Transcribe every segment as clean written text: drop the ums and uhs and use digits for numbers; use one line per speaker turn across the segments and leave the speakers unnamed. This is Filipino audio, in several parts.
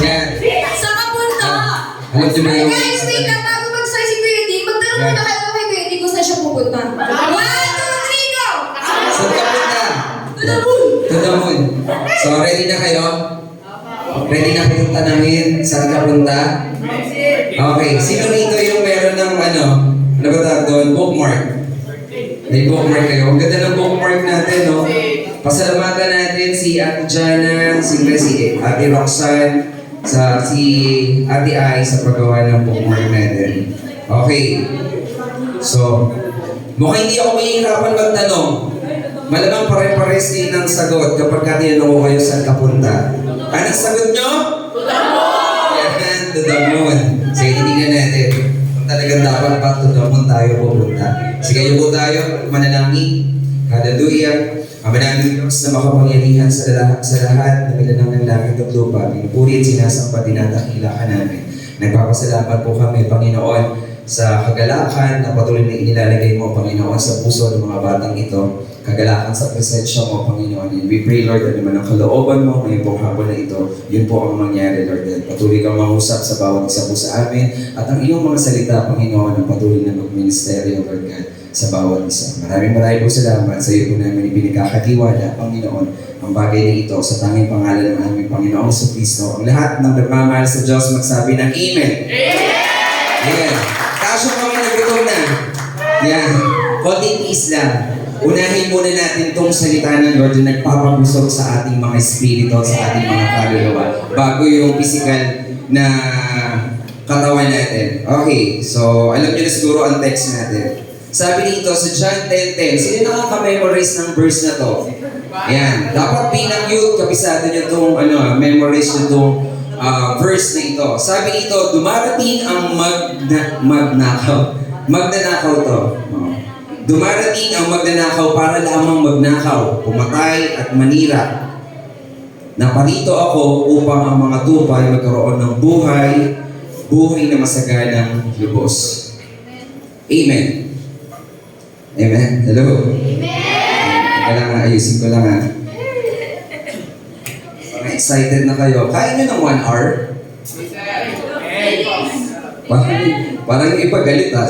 Yan.
Saan ka punta?
Alam niyo ba yung...
Guys, wait lang. Bago mag-start si Kuya D, magtanong muna kayo kay Kuya D kung saan siya pupunta. 1, 2, 3, go!
Saan ka punta?
To the moon!
To the moon. So, ready na kayo? Ready na kayong tanangin? Saan ka punta? Okay. Sino rito yung meron ng ano ba tawag doon? Bookmark. May bookmark kayo. Ang ganda ng bookmark natin, no? Pasalamatan natin si Ate Jana, si Ate Roxanne, si Ate Ai sa paggawa ng bookmark natin. Okay. So, mukhang hindi ako mahihirapan magtanong. Malamang pare-pares din ang sagot kapag tinanong ko kayo saan ka punta. Anong sagot nyo? To the moon! Yan, to the moon. Sige, titignan natin. Kung talagang dapat ba to the moon tayo pupunta. Sige, yuko tayo. Manalangin. Hallelujah. Ama namin Diyos na makapangyarihan sa lahat na milanang ng langit at lupa. Pinupuri at sinasamba tinatakila ka namin. Nagpapasalamat po kami, Panginoon, sa kagalakan na patuloy na inilalagay mo, Panginoon, sa puso ng mga batang ito. Kagalakan sa presensya mo, Panginoon. And we pray, Lord, ano man ang kalooban mo ngayong pong hapon na ito, yun po ang mangyari, Lord. And patuloy kang mangusap sa bawat isa po sa amin. At ang iyong mga salita, Panginoon, ang patuloy na magministeryo, Lord God, sa bawat isa. Maraming po salamat sa iyo po namin ipinagkakatiwala, Panginoon, ang bagay na ito sa tanging pangalan ng aming Panginoong Kristo. Ang lahat ng nagmamahal sa Diyos magsabi ng Amen. Amen. Kaso kami nagutom na. Yan. Konting tiis lang. Unahin muna natin itong salita ng Lord na nagpapabusog sa ating mga espiritu, sa ating mga kaluluwa, bago yung physical na katawan natin. Okay, so alam niyo na siguro ang text natin. Sabi dito sa John 10:10, sino nakaka-memorize ng verse na to? Ayan, dapat pinang-youth, kabisado niyo itong memorize niyo itong verse na ito. Sabi dito, dumarating ang magnanakaw. Magnanakaw to. Dumarating ang magnanakaw para lamang magnakaw, pumatay at manira. Naparito ako upang ang mga tupa ay magkaroon ng buhay na masaganang lubos. Amen. Amen. Hello. Amen. Kailangan ayusin ko lang ha. Excited na kayo. Kain nyo ng 1 hour? Parang yung ipagalit ha.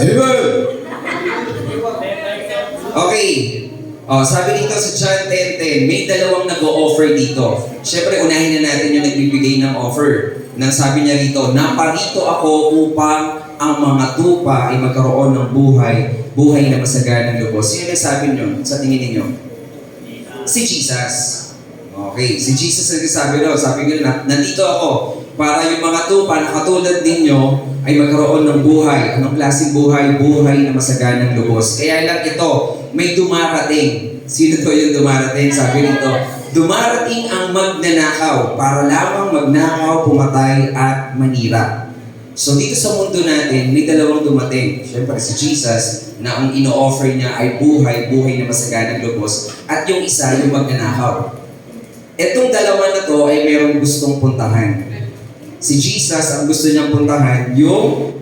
Okay. Sabi dito sa John 10:10, may dalawang nag-o-offer dito. Siyempre, unahin na natin yung nagbibigay ng offer. Nang sabi niya rito, naparito ako upang ang mga tupa ay magkaroon ng buhay na masaganang lubos. Sino nagsabi niyo sa tingin ninyo? Si Jesus. Okay, si Jesus ang nagsabi doon. Sabi niya, nandito ako para yung mga tupa na katulad ninyo ay magkaroon ng buhay. Anong klaseng buhay? Buhay na masaganang lubos. Kaya lang ito, may dumarating. Sino to yung dumarating? Sabi nito, dumarating ang magnanakaw para lamang magnakaw, pumatay at manira. So dito sa mundo natin, may dalawang dumating. Siyempre si Jesus na ang ino-offer niya ay buhay na masaganang lubos. At yung isa, yung magnanakaw. Etong dalawa na to ay merong gustong puntahan. Si Jesus, ang gusto niyang puntahan, yung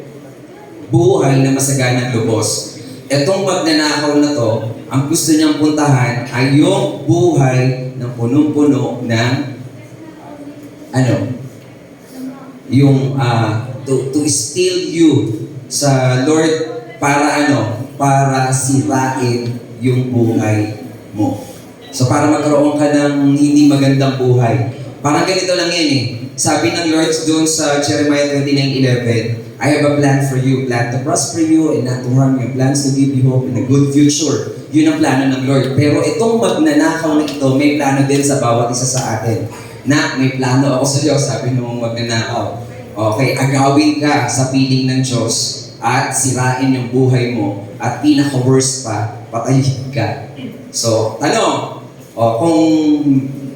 buhay na masaganang lubos. Etong magnanakaw na to, ang gusto niyang puntahan ay yung buhay ng punong-puno ng to steal you sa Lord para para sirain yung buhay mo. So para magkaroon ka ng hindi magandang buhay. Parang ganito lang yan eh. Sabi ng Lord doon sa Jeremiah 29:11, I have a plan for you, plan to prosper you and not to harm you, plans to give you hope and a good future. Yun ang plano ng Lord. Pero itong magnanakaw na ito, may plano din sa bawat isa sa atin. Na may plano ako sa Diyos, sabi nung magnanakaw. Okay, agawin ka sa piling ng Diyos at sirain yung buhay mo at pinaka-worst pa, patayin ka. So,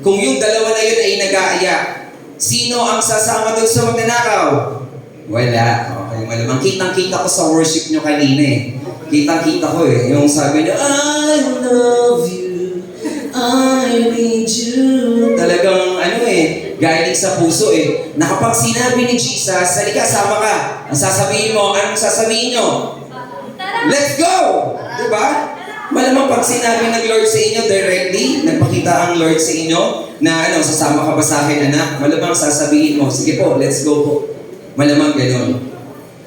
kung yung dalawa na yun ay nag-aaya, sino ang sasama doon sa magnanakaw? Wala. Okay, malamang kitang-kita ko sa worship nyo kanina eh. Kitang-kita ko eh. Yung sabi niya, I love you, I need you. Talagang galing sa puso eh. Na kapag sinabi ni Jesus, halika, sama ka. Ang sasabihin mo, anong sasabihin nyo? Let's go! Diba? Malamang pag sinabi ng Lord sa inyo directly, nagpakita ang Lord sa inyo na sasama ka ba sa akin anak? Malamang sasabihin mo, sige po, let's go po. Malamang ganun.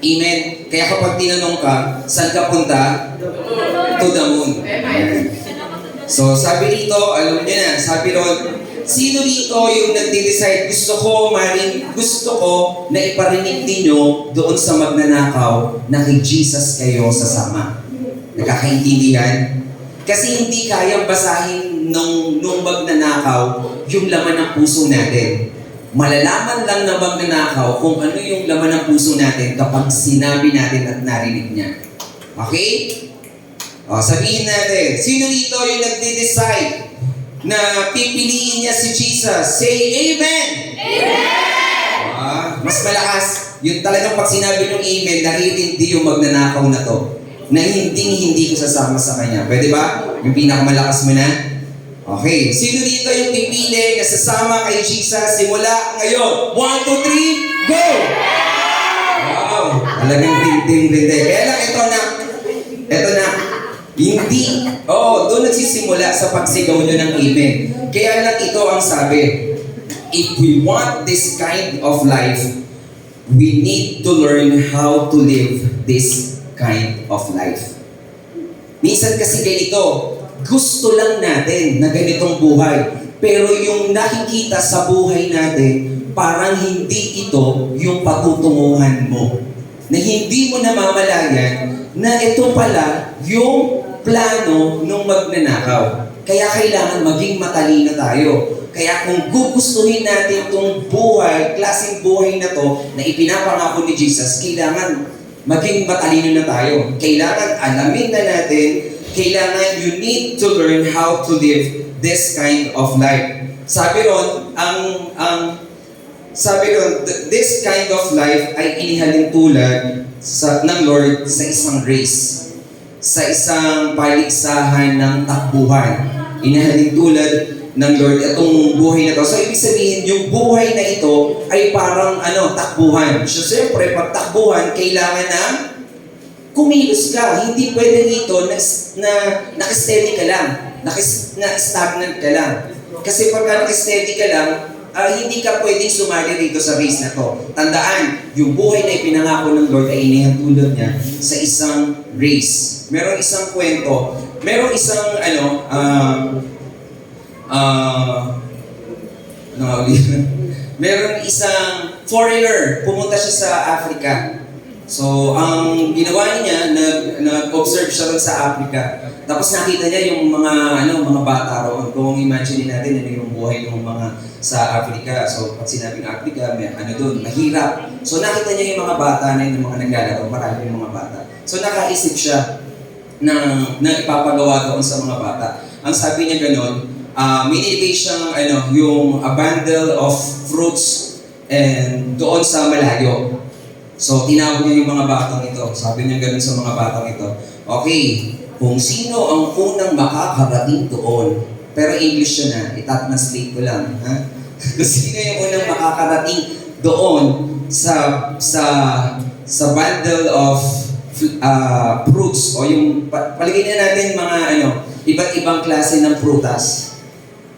Amen. Kaya kapag tinanong ka, saan ka punta? To the moon. Amen. So sabi dito, alam niyo na, sabi ron, sino dito yung nagde-decide, gusto ko na iparinig ninyo doon sa magnanakaw na kay Jesus kayo sasama. Nakakaintindihan? Kasi hindi kayang basahin nung magnanakaw yung laman ng puso natin. Malalaman lang na magnanakaw kung ano yung laman ng puso natin kapag sinabi natin at narinig niya. Okay? O, sabihin natin, sino dito yung nagde-decide na pipiliin niya si Jesus? Say Amen! Amen! Mas malakas. Yung talagang pag sinabi ng Amen, naririndi yung magnanakaw na to. Na hindi ko sasama sa kanya. Pwede ba? Yung pinakamalakas mo na? Okay. Sino dito yung pipili na sasama kay Jesus simula ngayon? 1, 2, 3, go! Wow! Talagang ting-ting-ting. Kaya lang ito na. Hindi. Doon nagsisimula sa pagsigaw nyo ng Amen. Kaya lang ito ang sabi. If we want this kind of life, we need to learn how to live this kind of life. Minsan kasi ganito, gusto lang natin na ganitong buhay. Pero yung nakikita sa buhay natin, parang hindi ito yung patutunguhan mo. Na hindi mo namamalayan na ito pala yung plano ng magnanakaw. Kaya kailangan maging matalino tayo. Kaya kung gugustuhin natin itong buhay, klaseng buhay na to, na ipinapangako ni Jesus, kailangan maging matalino na tayo. Kailangan alamin na natin, kailangan you need to learn how to live this kind of life. Sabi ron, this kind of life ay inihalin tulad ng Lord sa isang race, sa isang paligsahan ng takbuhan. Inihalin tulad ng Lord itong buhay na to. So, ibig sabihin, yung buhay na ito ay parang takbuhan. So, siyempre, pag takbuhan, kailangan na kumilos ka. Hindi pwede dito na nakasteady ka lang. Na-stagnant ka lang. Kasi pagka nakasteady ka lang, hindi ka pwedeng sumali rito sa race na to. Tandaan, yung buhay na ipinangako ng Lord ay inihatulad niya sa isang race. Merong isang kwento. Merong isang, meron isang foreigner, pumunta siya sa Africa. So, ang ginawa niya, nag-observe siya sa Africa. Tapos nakita niya yung mga bata roon. Kung imagine natin, yung buhay ng mga sa Africa. So, pag sinabing Africa, may doon, mahirap. So, nakita niya yung mga bata na yung mga naglalaro, marami yung mga bata. So, nakaisip siya na ipapagawa doon sa mga bata. Ang sabi niya gano'n, may nilagay siyang yung a bundle of fruits and doon sa malayo. So, tinawag niya yung mga batang ito. Sabi niya gano'n sa mga batang ito, okay, kung sino ang unang makakarating doon, pero English siya na, itat-translate ko lang, ha? Kung sino yung unang makakarating doon sa bundle of fruits o yung paligay na natin mga iba't ibang klase ng prutas,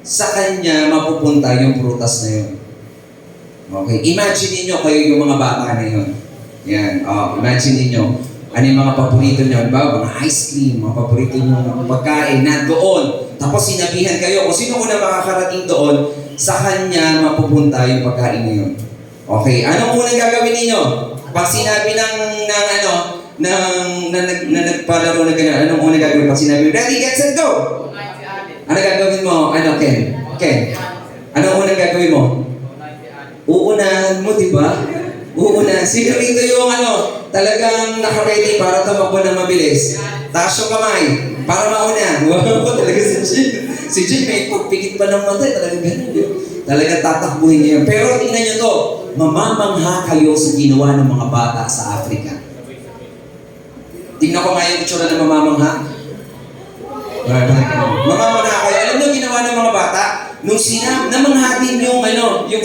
sa kanya mapupunta yung prutas na yun. Okay, imagine niyo kayo yung mga bata na yun. Yan, imagine niyo ano yung mga paborito niyo, ba? Mga ice cream, mga paborito niyo pagkain na doon. Tapos sinabihan kayo kung sino una makakarating doon, sa kanya mapupunta yung pagkain na yun. Okay, anong unang gagawin niyo? Pag sinabi ng nagpalaro na gano'n, anong unang gagawin? Pag sinabi, ready, get, set, go! Ano gagawin mo? Ken? Anong unang gagawin mo? Uunahan mo, di ba? Uunahan. Sino rito yung talagang naka-ready para tumakbo na mabilis? Taas yung kamay para mauna. Wow, talaga si Jim. Si Jim may pagpikit pa ng matay. Talagang ganun yun. Talagang tatakbuhin niya yun. Pero tingnan niyo to, mamamangha kayo sa ginawa ng mga bata sa Africa. Tingnan ko nga yung itsura ng mamamangha. Mamamangha kayo. Alam niyo ginawa ng mga bata? Nung namangha din yung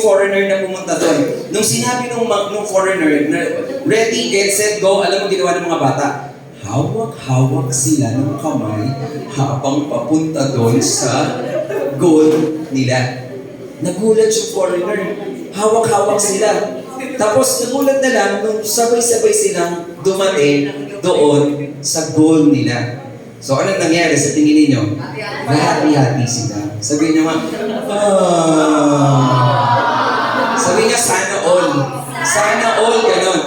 foreigner na pumunta doon. Nung sinabi nung foreigner na ready, get, set, go, alam mo ginawa ng mga bata? hawak-hawak sila ng kamay habang papunta doon sa goal nila. Nagulat yung foreigner. Hawak-hawak sila. Tapos nagulat na lang nung sabay-sabay silang dumating doon sa goal nila. So anong nangyari sa tingin ninyo? Lahati-hati sila. Sabihin naman, sabi niya, sana all. Sana all, ganon.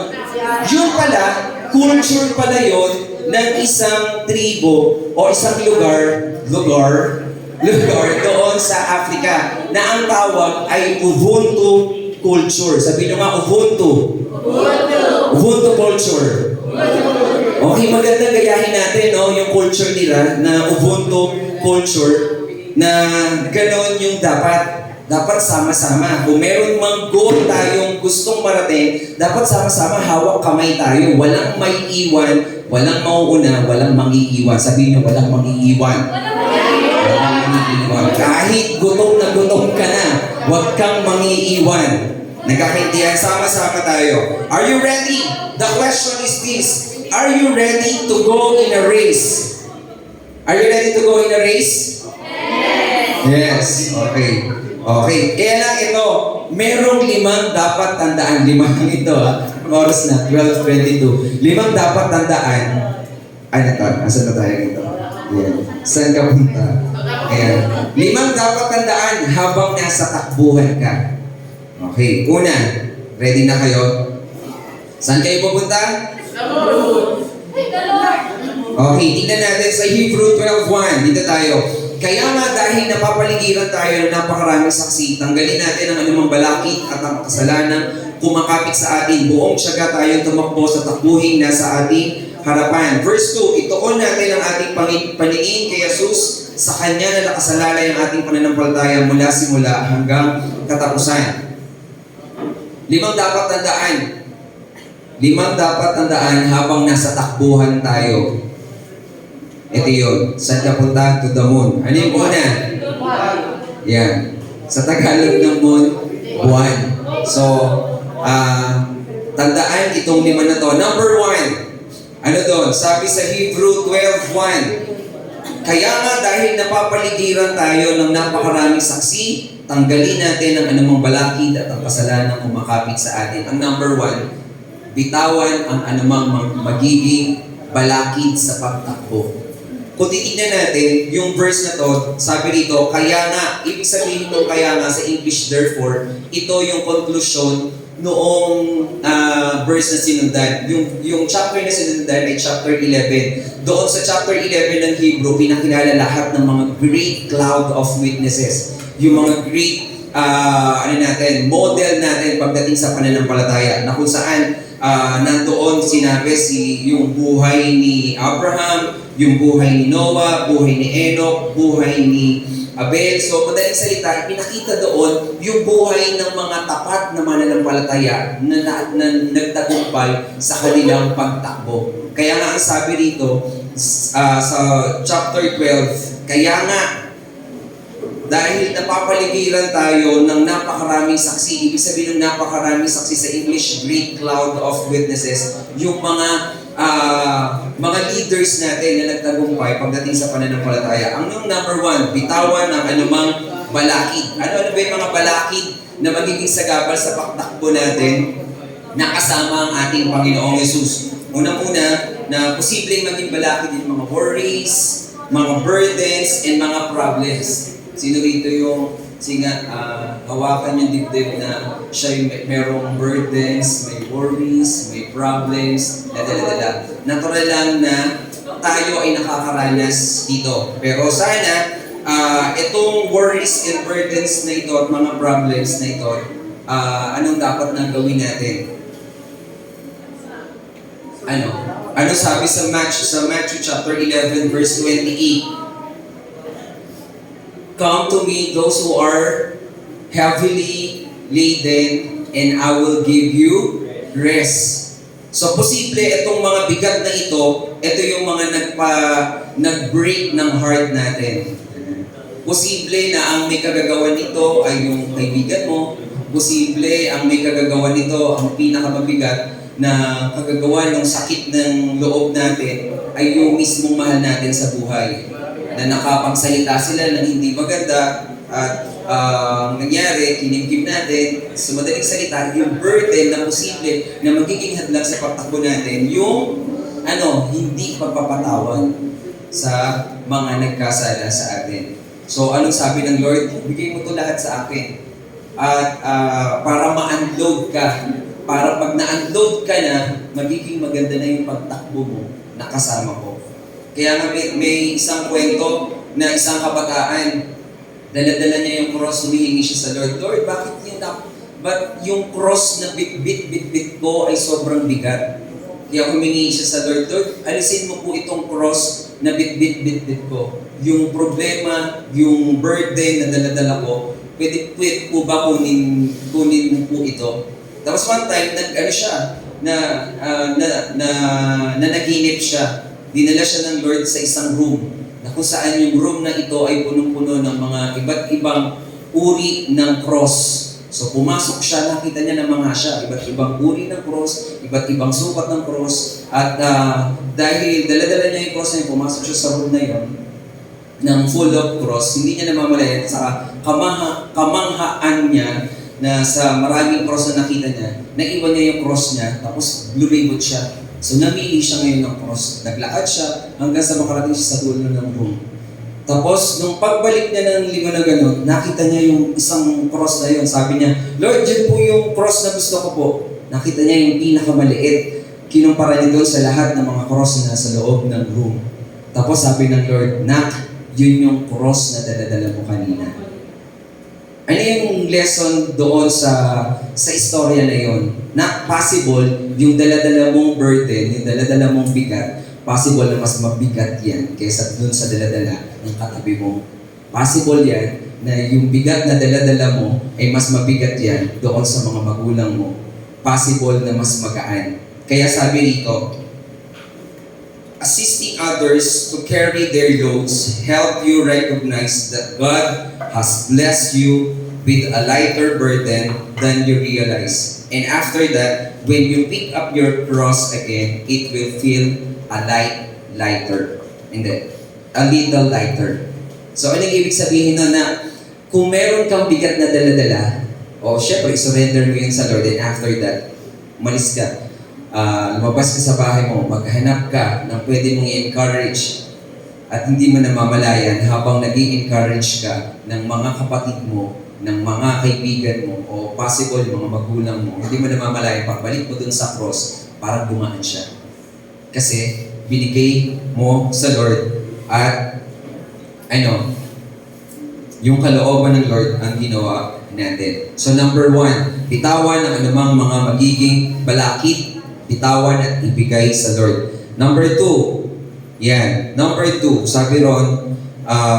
Yun pala, culture pala yun ng isang tribo o isang lugar doon sa Africa na ang tawag ay Ubuntu culture. Sabihin nyo nga, Ubuntu. Ubuntu culture. Okay, maganda gayahin natin yung culture nila na Ubuntu culture na gano'n yung dapat sama-sama. Kung meron mang goal tayong gustong marating, dapat sama-sama hawak kamay tayo. Walang may iwan, walang mauuna, walang mangiiwan. Sabihin nyo, walang mangiiwan. Walang mangiiwan. Kahit gutom na gutom ka na, huwag kang mangiiwan. Nagkakaintindihan, sama-sama tayo. Are you ready? The question is this. Are you ready to go in a race? Are you ready to go in a race? Yes. Okay. Okay. Kaya lang ito, merong 5 dapat tandaan. 5 ito oras na, 12:22. 5 dapat tandaan. Ay, asan na tayo ito? Ayan. Saan ka punta? Ayan. 5 dapat tandaan habang nasa takbuhan ka. Okay. Una, ready na kayo? Saan kayo pupunta? Okay, tingnan natin sa Hebrew 12:1. Dito tayo. Kaya nga dahil napapaligiran tayo ng napakaraming saksi, tanggalin natin ang anumang balakid at ang kasalanan kumakapit sa atin. Buong tiyaga tayong tumakbo sa takbuhin na sa ating harapan. Verse 2, ituon natin ang ating paniin kay Jesus. Sa Kanya na nakasalalay ang ating pananampalataya mula simula hanggang katapusan. 5 dapat tandaan. 5 dapat tandaan habang nasa takbuhan tayo. Ito yun. Saan ka punta? To the moon. Ano yung una? Yan. Sa Tagalog ng moon, buwan. So, tandaan itong 5 na to. Number 1. Ano doon? Sabi sa Hebrew 12:1. Kaya nga dahil napapaligiran tayo ng napakaraming saksi, tanggalin natin ang anumang balakid at ang kasalanan kumakapit sa atin. Ang number 1, bitawan ang anumang magiging balakid sa pagtakbo. Kung titignan natin, yung verse na to, sabi rito, kaya nga, ibig sabihin ng kaya nga sa English, therefore, ito yung conclusion noong verse na sinundan. Yung chapter na sinundan ay chapter 11. Doon sa chapter 11 ng Hebrew, pinakilala lahat ng mga great cloud of witnesses. Yung mga great, model natin pagdating sa pananampalataya, na kung saan nandoon sinabi yung buhay ni Abraham, yung buhay ni Noah, buhay ni Enoch, buhay ni Abel. So, madaling salita, pinakita doon yung buhay ng mga tapat na mananampalataya na nagtagumpay sa kanilang pagtakbo. Kaya nga ang sabi rito sa chapter 12, kaya nga dahil napapaligiran tayo ng napakaraming saksi, ibig sabihin ng napakaraming saksi sa English, great cloud of witnesses, yung mga leaders natin na nagtagumpay pagdating sa pananampalataya. Ang number 1, bitawan ng anumang balakid. Ano ba yung mga balakid na magiging sagabal sa pagtakbo natin na kasama ang ating Panginoong Yesus? Unang-una, na posibleng maging balakid yung mga worries, mga burdens, and mga problems. Sino rito yung hawakan yung dibdib na siya yung merong burdens, may worries, may problems, Natural lang na tayo ay nakakaranas dito. Pero sana, itong worries and burdens na ito at mga problems na ito, anong dapat na gawin natin? Ano sabi sa Matthew chapter 11 verse 28? Come to me, those who are heavily laden, and I will give you rest. So, posible itong mga bigat na ito yung mga nag-break ng heart natin. Posible na ang may kagagawan nito ay yung kaibigan mo. Posible ang may kagagawan nito, ang pinakamabigat, na kagagawa ng sakit ng loob natin ay yung mismong mahal natin sa buhay. Na nakapagsalita sila ng hindi maganda at nangyari, kinimkim natin, sa madaling salita, yung burden na posible na magiging hadlang sa pagtakbo natin, yung hindi pagpapatawad sa mga nagkasala sa atin. So, anong sabi ng Lord? Bigay mo to lahat sa akin. At para ma-unload ka, para pag na-unload ka na, magiging maganda na yung pagtakbo mo na kasama ko. Kaya nga may isang kwento na isang kabataan, dala-dala niya yung cross, humihingi siya sa Lord. Lord, bakit yung cross na bit ko ay sobrang bigat? Kaya humingi siya sa Lord, Lord, alisin mo po itong cross na bit ko. Yung problema, yung burden na dala-dala ko, pwede po ba kunin mo po ito? Tapos one time, naginip siya. Dinala siya ng Lord sa isang room, na kung saan yung room na ito ay punong-puno ng mga iba't ibang uri ng cross. So pumasok siya, nakita niya na mga siya, iba't ibang uri ng cross, iba't ibang sukat ng cross, at dahil dala-dala niya yung cross na yun, pumasok siya sa room na yun, ng full of cross, hindi niya namamalayan sa kamanghaan niya na sa maraming cross na nakita niya, naiwan niya yung cross niya, tapos lumibot siya. So namili siya ngayon ng cross, naglakad siya hanggang sa makarating siya sa dulo ng room. Tapos, nung pagbalik niya ng lima na gano'n, nakita niya yung isang cross na yun. Sabi niya, Lord, dyan po yung cross na gusto ko po. Nakita niya yung pinakamaliit. Kinumpara niya doon sa lahat ng mga cross na nasa loob ng room. Tapos sabi ng Lord, Nak, yun yung cross na dala-dala mo kanina. Ano yung lesson doon sa istorya na yun? Na possible, yung dala-dala mong burden, yung dala-dala mong bigat, possible na mas mabigat yan kaysa dun sa dala-dala ng katabi mo. Possible yan na yung bigat na dala-dala mo ay mas mabigat yan doon sa mga magulang mo. Possible na mas magaan. Kaya sabi rito, assisting others to carry their loads help you recognize that God has blessed you with a lighter burden than you realize. And after that, when you pick up your cross again, it will feel a lighter. Hindi, a little lighter. So, ano yung ibig sabihin nun na kung meron kang bigat na dala-dala, syempre, surrender mo yun sa Lord, and after that, umalis ka. Lumabas ka sa bahay mo, maghanap ka ng pwede mong i-encourage at hindi mo namamalayan habang nag-i-encourage ka ng mga kapatid mo, ng mga kaibigan mo, o possible mga magulang mo, hindi mo namamalayan, pagbalik mo dun sa cross, parang gumaan siya. Kasi binigay mo sa Lord at yung kalooban ng Lord ang ginawa natin. So number 1, bitawan ang anumang mga magiging balakid, bitawan at ibigay sa Lord. Number 2, Number 2, sabi ron,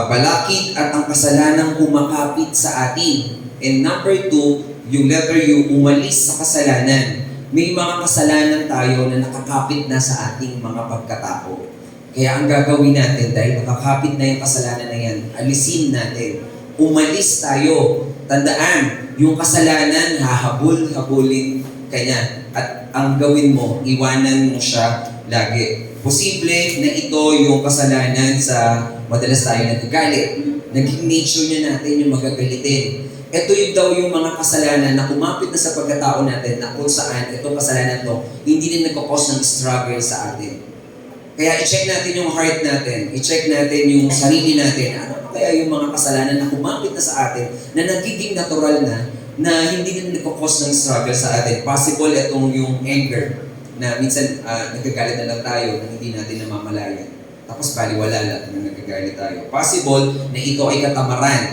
balakid at ang kasalanang kumakapit sa atin. And number 2, yung letter U, umalis sa kasalanan. May mga kasalanan tayo na nakakapit na sa ating mga pagkatao. Kaya ang gagawin natin, dahil nakakapit na yung kasalanan na yan, alisin natin. Umalis tayo. Tandaan, yung kasalanan, hahabulin ka niya. At ang gawin mo, iwanan mo siya lagi. Posible na ito yung kasalanan sa madalas tayo nagagalit. Naging nature niya natin yung magagalitin. Ito yung mga kasalanan na kumapit na sa pagkatao natin na kung saan itong kasalanan to hindi din nagkakos ng struggle sa atin. Kaya i-check natin yung heart natin, i-check natin yung sarili natin. Ano kaya yung mga kasalanan na kumapit na sa atin na nagiging natural na hindi din nagkakos ng struggle sa atin. Possible itong yung anger na minsan nagagalit na lang tayo na hindi natin namamalayan. Tapos baliwala lang na nagagalit tayo. Possible na ito ay katamaran.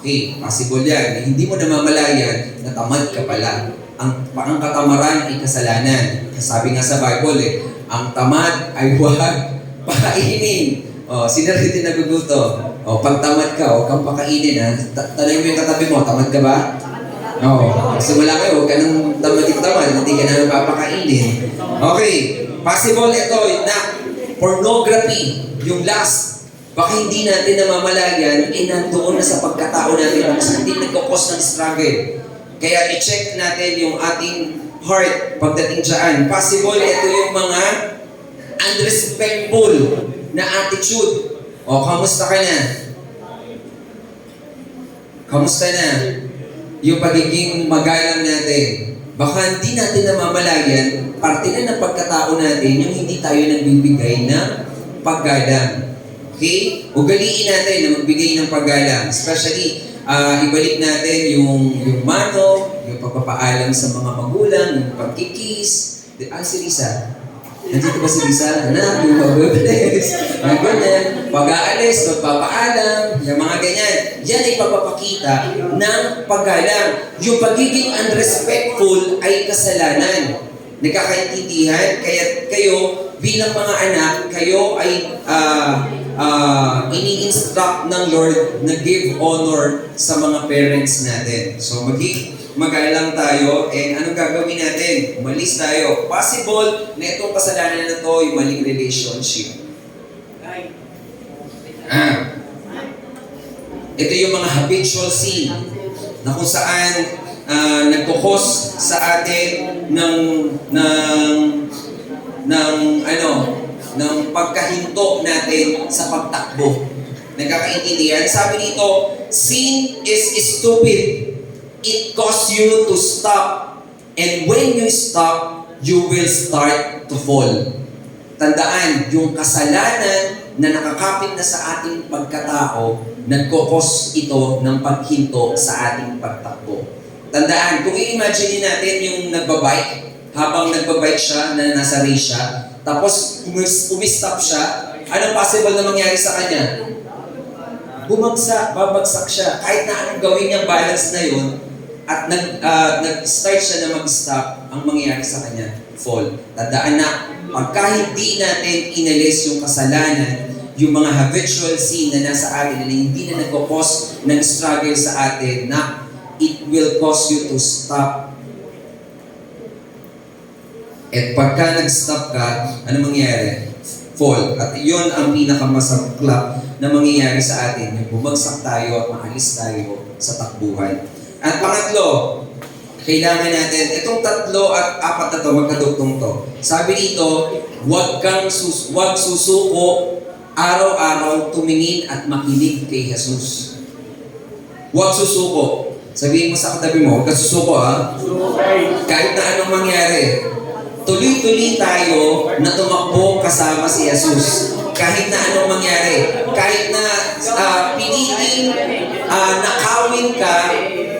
Okay, possible yan. Hindi mo namamalayan na tamad ka pala. Ang katamaran ay kasalanan. Sabi nga sa Bible ang tamad ay huwag pakainin. Sino rin din naguguto? Pag tamad ka, huwag kang pakainin. Tanay mo yung katabi mo, tamad ka ba? Simula kayo, huwag ka nang tamad, hindi ka namin papakainin. Okay, possible ito na pornography, yung last. Baka hindi natin namamalayan, nandoon na sa pagkatao natin kasi hindi nagkakos ng struggle. Kaya i-check natin yung heart pagdating dyan. Possible, ito yung mga unrespectful na attitude. O, kamusta ka na? Kamusta na? Yung pagiging magalang natin. Baka hindi natin namamalayan, parte na ng pagkatao natin yung hindi tayo nagbibigay ng paggalang. Okay? Ugaliin natin na magbigay ng paggalang. Especially, ibalik natin yung mano, yung pagpapaalam sa mga magulang, yung pagkikis. Si Risa. Nandito ba si Risa? Anak, yung mag-bless. Mga ganyan. Pag-aalis, magpapaalam, yung mga ganyan. Yan ay pagpapakita ng paggalang. Yung pagiging unrespectful ay kasalanan. Nagkakaintindihan? Kaya kayo, bilang mga anak, kayo ay ini-instruct ng Lord na give honor sa mga parents natin. So maging magalang tayo, and anong gagawin natin? Umalis tayo. Possible na itong kasalanan na to, yung maling relationship. Ito yung mga habitual sin na kung saan nagkukos sa atin ng pagkahinto natin sa pagtakbo. Nagkakaintindihan? Sabi dito, sin is stupid. It causes you to stop. And when you stop, you will start to fall. Tandaan, yung kasalanan na nakakapit na sa ating pagkatao, nagkukos ito ng paghinto sa ating pagtakbo. Tandaan, kung i-imagine natin yung nagbabike, habang nagbabike siya, na nasa race siya, tapos umistop siya, anong possible na mangyari sa kanya? Babagsak siya. Kahit na anong gawin niyang balance na yun, at nag-start siya na mag-stop, ang mangyayari sa kanya, fall. Tandaan na, pagka hindi natin inalis yung kasalanan, yung mga habitual sin na nasa atin, na hindi na nagkakos ng struggle sa atin, na it will cause you to stop. At pagka nag-stop ka, ano mangyayari? Fall. At yun ang pinakamasaklap na mangyayari sa atin, yung bumagsak tayo at maalis tayo sa takbuhan. At pangatlo, kailangan natin, itong 3 at 4 na to, magkadugtong to. Sabi dito, huwag susuko, araw-araw tumingin at makinig kay Jesus. Huwag susuko. Sabihin mo sa katabi mo, huwag ka susuko ha. Kahit na anong mangyari, tuloy-tuloy tayo na tumakbo kasama si Jesus. Kahit na anong mangyari, kahit na piliting nakawin ka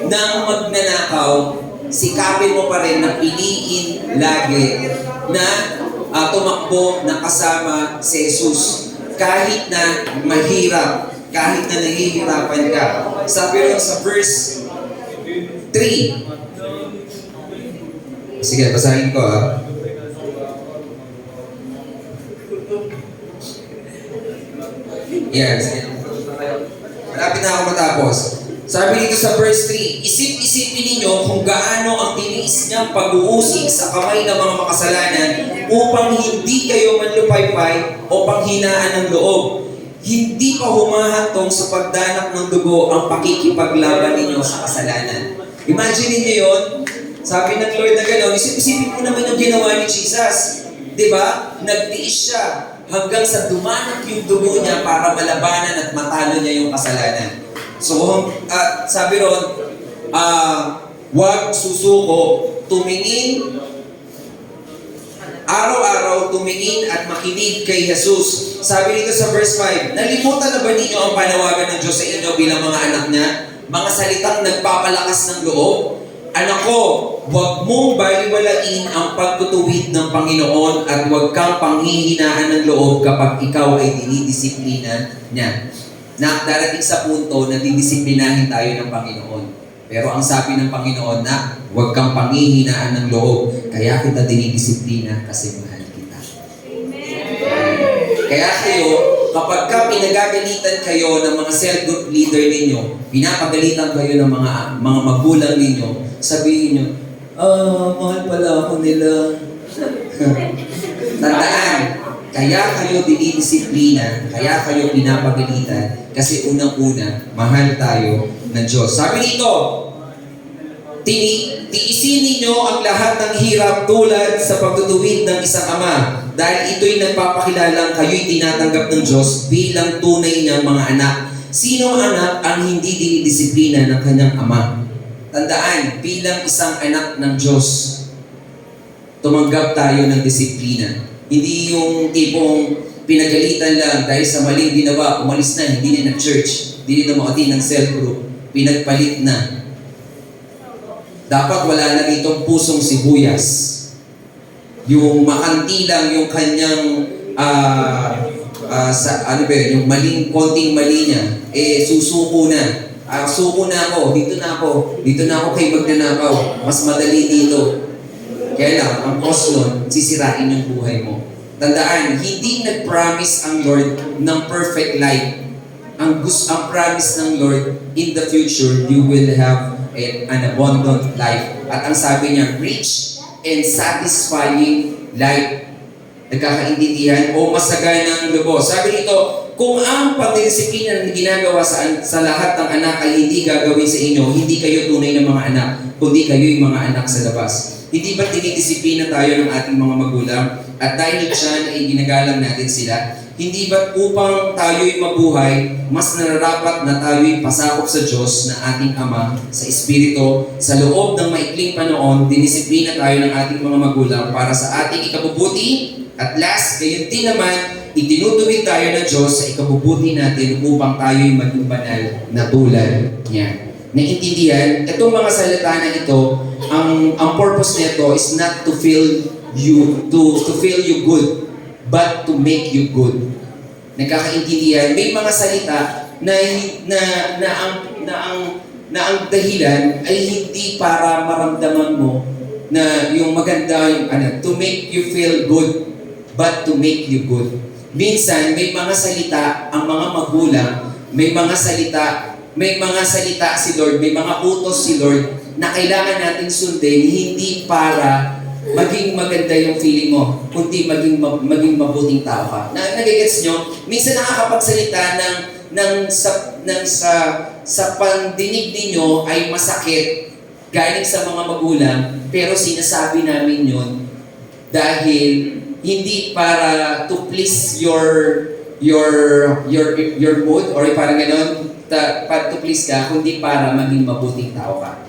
ng magnanakaw, sikapin mo pa rin na piliin lagi na tumakbo na kasama si Jesus. Kahit na mahirap, kahit na nahihirapan ka. Sabi rin sa verse 3. Sige, basahin ko ha. Yan. Malapit na ako matapos. Sabi dito sa verse 3, isip-isipin ninyo kung gaano ang tiniis niyang pag-uusig sa kamay ng mga makasalanan upang hindi kayo manlupaypay o panghinaan ng loob. Hindi pa humahantong sa pagdanak ng dugo ang pakikipaglaban ninyo sa kasalanan. Imagine niyo yun. Sabi ng Lord na gano'n, isip-isipin mo naman ang ginawa ni Jesus. Diba? Nagtiis siya hanggang sa dumanak yung dugo niya para malabanan at matalo niya yung kasalanan. So, sabi ron, huwag susuko, tumingin, araw-araw tumingin at makinig kay Jesus. Sabi dito sa verse 5, nalimutan na ba ninyo ang panawagan ng Diyos sa inyo bilang mga anak niya? Mga salitang nagpapalakas ng loob? Anak ko, huwag mong baliwalain ang pagtutuwid ng Panginoon at huwag kang panghihinaan ng loob kapag ikaw ay dinidisiplina niya. Na darating sa punto na didisiplinahin tayo ng Panginoon. Pero ang sabi ng Panginoon na huwag kang panghihinaan ng loob, kaya kita dinidisiplina kasi mahal kita. Amen. Kaya kayo, kapag ka pinagagalitan kayo ng mga cell group leader ninyo, pinapagalitan kayo ng mga magulang ninyo, sabihin nyo, mahal pala ako nila. Tandaan, kaya kayo dinidisiplina, kaya kayo pinapagalitan, kasi unang-una, mahal tayo ng Diyos. Sabi dito, Tiisin ninyo ang lahat ng hirap tulad sa pagtutuwid ng isang ama dahil ito'y nagpapakilalang kayo'y tinatanggap ng Diyos bilang tunay niyang mga anak. Sino ang anak ang hindi dinidisiplina ng kanyang ama? Tandaan, bilang isang anak ng Diyos, tumanggap tayo ng disiplina. Hindi yung tipong pinagalitan lang dahil sa maling ginawa, umalis na, hindi na nag-church, hindi na makatin ng cell group, pinagpalit na. Dapat wala na ditong pusong sibuyas. Yung makanti lang yung kanyang yung maling, konting mali niya, susuko na. Suko na ako, dito na ako kay magnanakaw. Mas madali dito. Kaya lang, ang cost nun, sisirain yung buhay mo. Tandaan, hindi nag-promise ang Lord ng perfect life. Ang promise ng Lord, in the future, you will have an abundant life. At ang sabi niya, rich and satisfying life. Nagkakaintindihan o masaganang lubos. Sabi nito, kung ang pagdisiplina na ginagawa sa lahat ng anak ay hindi gagawin sa inyo, hindi kayo tunay ng mga anak, kundi kayo yung mga anak sa labas. Hindi ba dinidisiplina tayo ng ating mga magulang? At dahil dyan ay ginagalang natin sila, hindi ba upang tayo'y mabuhay, mas nararapat na tayo'y pasakop sa Diyos na ating Ama, sa Espiritu, sa loob ng maikling panahon, dinisiplina tayo ng ating mga magulang para sa ating ikabubuti. At last, gayon din naman, itinutuwid tayo ng Diyos sa ikabubuti natin upang tayo'y maging banal na tulad niya. Naintindihan, itong mga salita na ito, ang purpose nito is not to feel you good, but to make you good. Nagkakaintindihan, may mga salita na ang dahilan ay hindi para maramdaman mo na yung maganda yung to make you feel good, but to make you good. Minsan, may mga salita ang mga magulang, may mga salita si Lord, may mga utos si Lord na kailangan nating sundin, hindi para maging maganda yung feeling mo, kundi maging mabuting tao ka. Nagigets nyo? Minsan nakakapagsalita sa pandinig ninyo ay masakit galing sa mga magulang, pero sinasabi namin yun dahil hindi para to please your mood or parang gano'n, para to please ka, kundi para maging mabuting tao ka.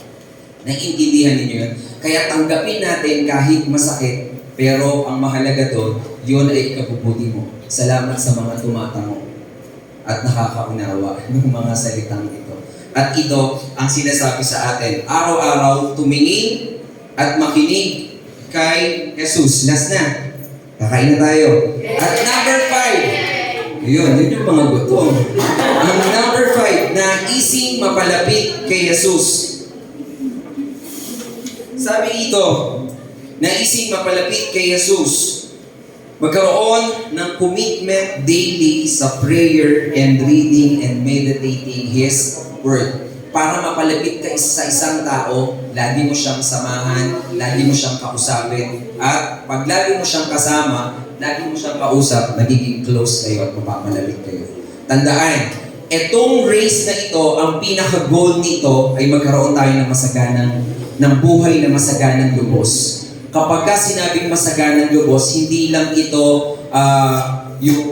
Naiintindihan ninyo yun? Kaya tanggapin natin kahit masakit, pero ang mahalaga doon, yun ay ikabubuti mo. Salamat sa mga tumatango at nakakaunawa ng mga salitang ito. At ito ang sinasabi sa atin, araw-araw tumingin at makinig kay Jesus. Last na. Kakain na tayo. At number 5. Yun yung mga gutom. Ang number 5, naising mapalapit kay Jesus. Sabi dito, naising mapalapit kay Jesus. Magkaroon ng commitment daily sa prayer and reading and meditating His Word. Para mapalapit ka sa isang tao, lagi mo siyang samahan, lagi mo siyang kausapin, at pag lagi mo siyang kasama, lagi mo siyang kausap, magiging close kayo at mapapalapit kayo. Tandaan, itong race na ito, ang pinaka-goal nito ay magkaroon tayo ng buhay na masaganang lubos. Kapag ka sinabing masaganang lubos, hindi lang ito yung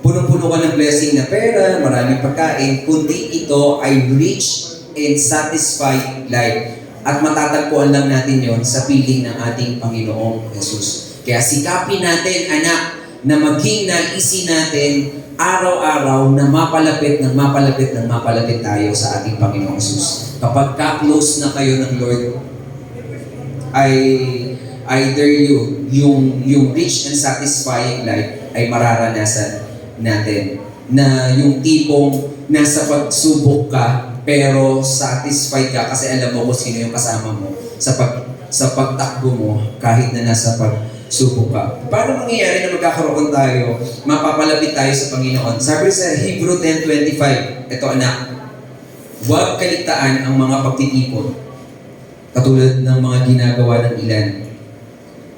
punong-puno ka ng blessing na pera, maraming pagkain, kundi ito ay rich and satisfied life. At matatagpuan lang natin yon sa piling ng ating Panginoong Jesus. Kaya sikapin natin, anak, na maging naisin natin araw-araw na mapalapit tayo sa ating Panginoong Jesus. Kapag ka-close na kayo ng Lord, ay either yung rich and satisfying life ay mararanasan natin. Na yung tipong nasa pagsubok ka, pero satisfied ka kasi alam mo kung sino yung kasama mo sa pagtakbo mo kahit na nasa pagsubok ka. Paano mangyayari na magkakaroon tayo, mapapalapit tayo sa Panginoon? Sabi sa Hebrew 10:25, ito anak, huwag kaligtaan ang mga pagtitipon, katulad ng mga ginagawa ng ilan.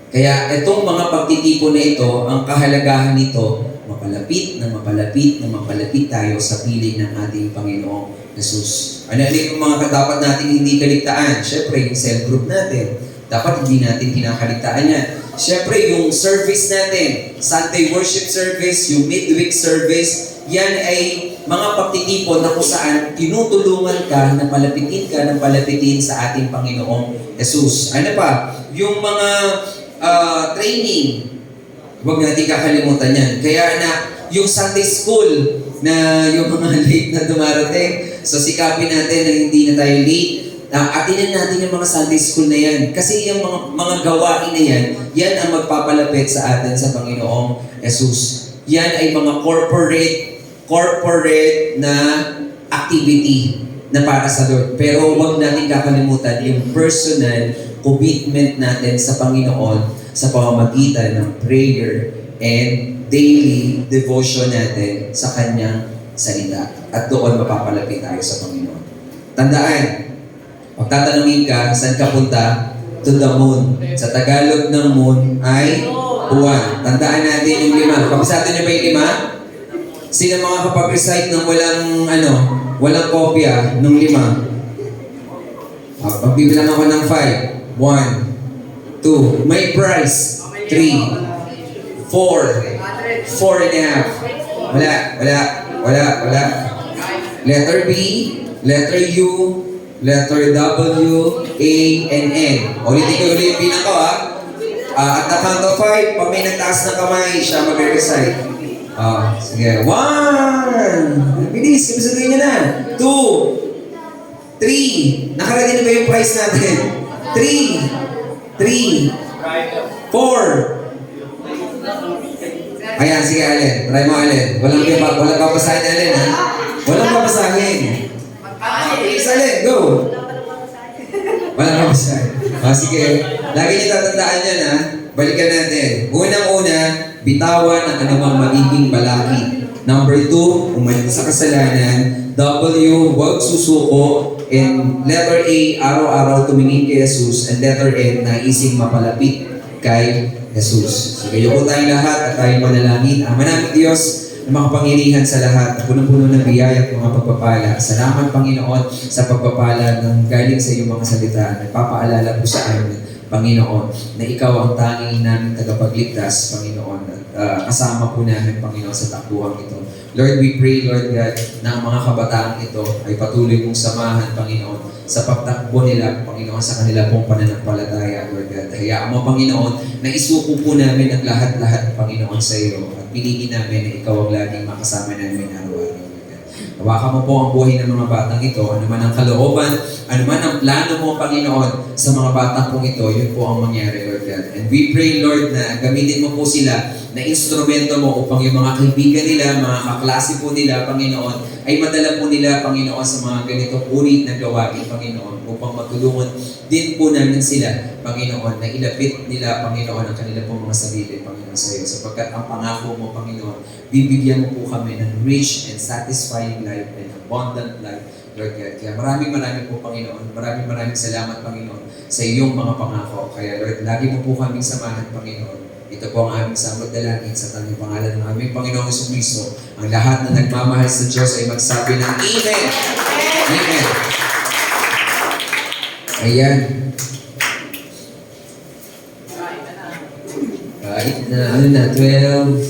Kaya itong mga pagtitipon na ito, ang kahalagahan nito mapalapit na mapalapit na mapalapit tayo sa piling ng ating Panginoong Jesus. Ano yung mga dapat natin hindi kaligtaan? Siyempre, yung cell group natin. Dapat hindi natin kinakaligtaan yan. Siyempre, yung service natin, Sunday worship service, yung midweek service, yan ay mga pagtitipon na kung saan tinutulungan ka na palapitin sa ating Panginoong Jesus. Ano pa? Yung mga training, huwag natin kakalimutan yan. Kaya na yung Sunday school na yung mga late na dumarating, so sikapin natin na hindi na tayo late. Atinin natin yung mga Sunday school na yan. Kasi yung mga gawain na yan, yan ang magpapalapit sa atin sa Panginoong Jesus. Yan ay mga corporate na activity na para sa Lord. Pero huwag natin kakalimutan yung personal commitment natin sa Panginoon sa pamamagitan ng prayer and daily devotion natin sa Kanyang salita. At doon mapapalapit tayo sa Panginoon. Tandaan, pag tatanungin ka, saan ka punta? To the moon. Sa Tagalog ng moon ay buwan. Tandaan natin yung 5. Kabisado niyo ba yung 5? Sino mga kapag-recite ng walang kopya ng 5? Pagbibilang ako ng 5. 1, 2. May price. 3, 4, 4.5. Wala. Letter B, letter U, letter W, A, and N. Ulitin ko ulit yung bilang ko, ha? At the count of 5, pag may nagtaas ng kamay, siya mag-recite. Sige. 1! Bilis, kabisaduhin niya na. 2, 3. Nakaredy na ba yung price natin? 3, 4. Ayan, sige Allen. Try mo Allen. Walang papasahin Allen, ha? Walang papasahin. Please Allen, go! Walang papasahin. Sige. Lagi niyo tatandaan yan, ha? Balikan natin. Unang-una, bitawan ang anumang magiging balakid. Number 2, umayon sa kasalanan. W, huwag susuko. And letter A, araw-araw tumingin kay Jesus. And letter N, naising mapalapit kay Jesus. So, kayo po tayong lahat at tayong manalangin. Ama namin Diyos na makapangyarihan sa lahat, punong-puno ng biyaya at mga pagpapala. Salamat Panginoon sa pagpapala ng galing sa iyong mga salita. Nagpapaalala po sa amin, Panginoon, na ikaw ang tanging naming tagapagligtas, Panginoon. At kasama po namin, Panginoon, sa takbuhan ito. Lord, we pray, Lord God, na ang mga kabataang ito ay patuloy mong samahan, Panginoon, sa pagtakbo nila, Panginoon, sa kanila pong pananampalataya, Lord God. Hayaan mo, Panginoon, na isuko po namin ang lahat-lahat, Panginoon, sa iyo. At piliin namin na ikaw ang laging makasama namin araw-araw, Lord God. Hawakan mo po ang buhay ng mga batang ito, anuman ang kalooban, anuman ang plano mo, Panginoon, sa mga batang pong ito, yun po ang mangyari, Lord God. And we pray, Lord, na gamitin mo po sila na instrumento mo upang yung mga kaibigan nila, mga kaklase po nila, Panginoon, ay madala po nila, Panginoon, sa mga ganitong uri na gawain, Panginoon, upang magtulungan din po namin sila, Panginoon, na ilapit nila, Panginoon, ang kanila pong mga sarili, Panginoon, sa iyo. Sapagkat ang pangako mo, Panginoon, bibigyan mo po kami ng rich and satisfying life and abundant life, Lord God. Kaya maraming po, Panginoon. Maraming salamat, Panginoon, sa iyong mga pangako. Kaya, Lord, lagi mo po kaming samahan, Panginoon. Ito po ang aming samot dalangin sa tanging pangalan ng aming Panginoong Jesucristo. Ang lahat na nagmamahal sa Diyos ay magsabi ng Amen! Amen! Ayan. Kahit na, 12.